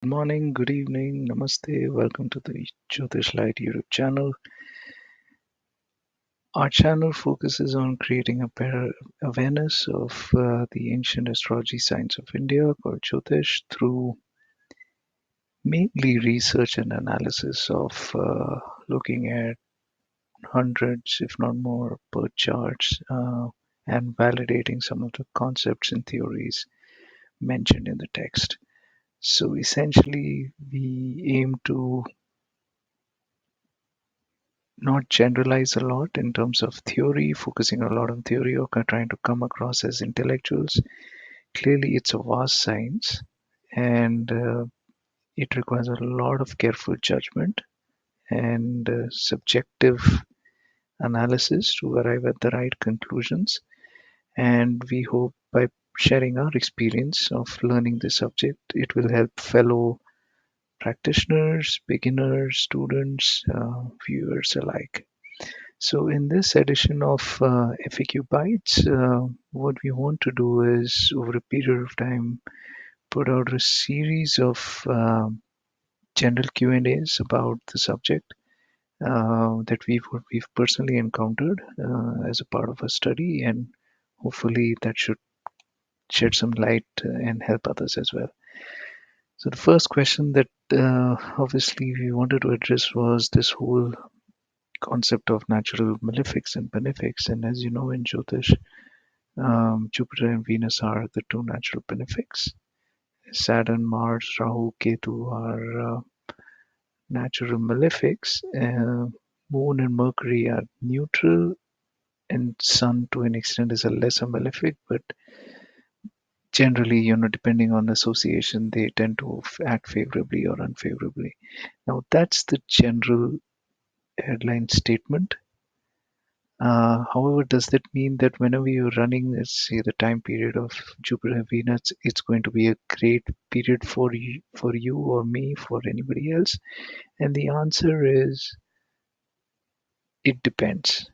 Good morning, good evening, namaste. Welcome to the Jyotish Light YouTube channel. Our channel focuses on creating a better awareness of the ancient astrology science of India called Jyotish through mainly research and analysis of looking at hundreds, if not more, birth charts and validating some of the concepts and theories mentioned in the text. So essentially, we aim to not generalize a lot in terms of theory, focusing a lot on theory or trying to come across as intellectuals. Clearly, it's a vast science and it requires a lot of careful judgment and subjective analysis to arrive at the right conclusions. And we hope by sharing our experience of learning this subject, it will help fellow practitioners, beginners, students, viewers alike. So in this edition of FAQ Bytes, what we want to do is, over a period of time, put out a series of general Q&As about the subject that we've personally encountered as a part of a study, and hopefully that should shed some light and help others as well. So the first question that obviously we wanted to address was this whole concept of natural malefics and benefics, and as you know in Jyotish, Jupiter and Venus are the two natural benefics. Saturn, Mars, Rahu, Ketu are natural malefics. Moon and Mercury are neutral, and Sun, to an extent, is a lesser malefic. But generally, depending on association, they tend to act favorably or unfavorably. Now, that's the general headline statement. However, does that mean that whenever you're running, let's say, the time period of Jupiter and Venus, it's going to be a great period for you or me, for anybody else? And the answer is it depends.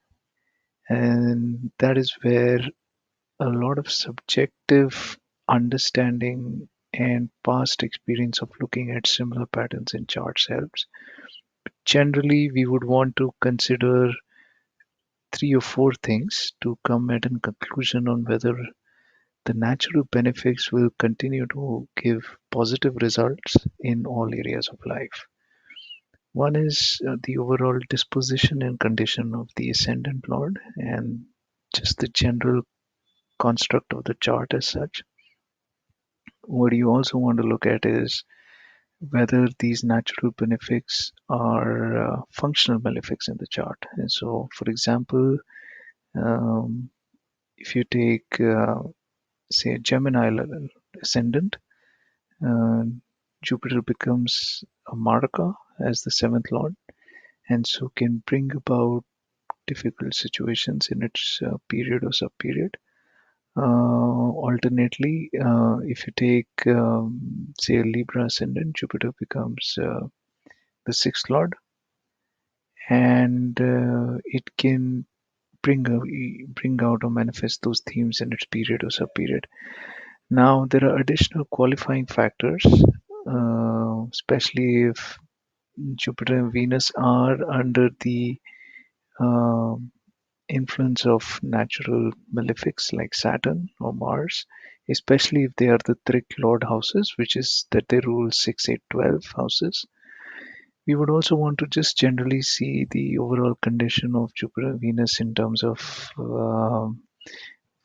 And that is where a lot of subjective understanding and past experience of looking at similar patterns in charts helps. Generally, we would want to consider three or four things to come at a conclusion on whether the natural benefics will continue to give positive results in all areas of life. One is the overall disposition and condition of the ascendant lord and just the general construct of the chart as such. What you also want to look at is whether these natural benefics are functional benefics in the chart. And so, for example, um, if you take, say, a Gemini ascendant, uh, Jupiter becomes a Maraka as the seventh lord, and so can bring about difficult situations in its period or subperiod. Alternately, if you take, say, a Libra ascendant, Jupiter becomes the sixth lord, and it can bring out or manifest those themes in its period or subperiod. Now, there are additional qualifying factors, especially if Jupiter and Venus are under the um, influence of natural malefics like Saturn or Mars, especially if they are the Trik Lord houses, which is that they rule 6, 8, 12 houses. We would also want to just generally see the overall condition of Jupiter and Venus in terms of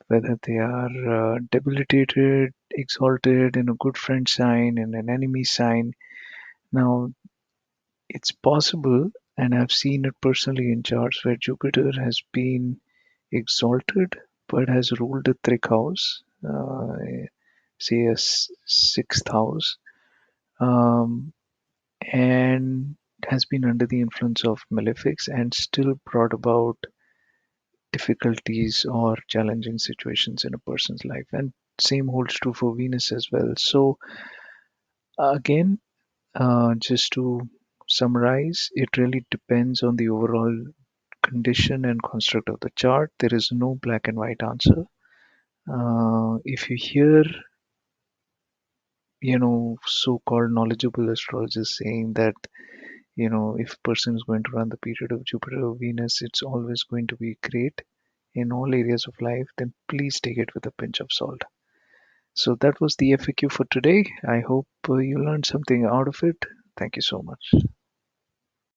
whether they are debilitated, exalted in a good friend sign, in an enemy sign. Now, it's possible, and I've seen it personally in charts where Jupiter has been exalted but has ruled a Trik house, say a sixth house, um, and has been under the influence of malefics and still brought about difficulties or challenging situations in a person's life. And same holds true for Venus as well. So, again, just to summarize, it really depends on the overall condition and construct of the chart. There is no black and white answer. If you hear so-called knowledgeable astrologers saying that, if a person is going to run the period of Jupiter or Venus, it's always going to be great in all areas of life, then please take it with a pinch of salt. So that was the FAQ for today. I hope you learned something out of it. Thank you so much.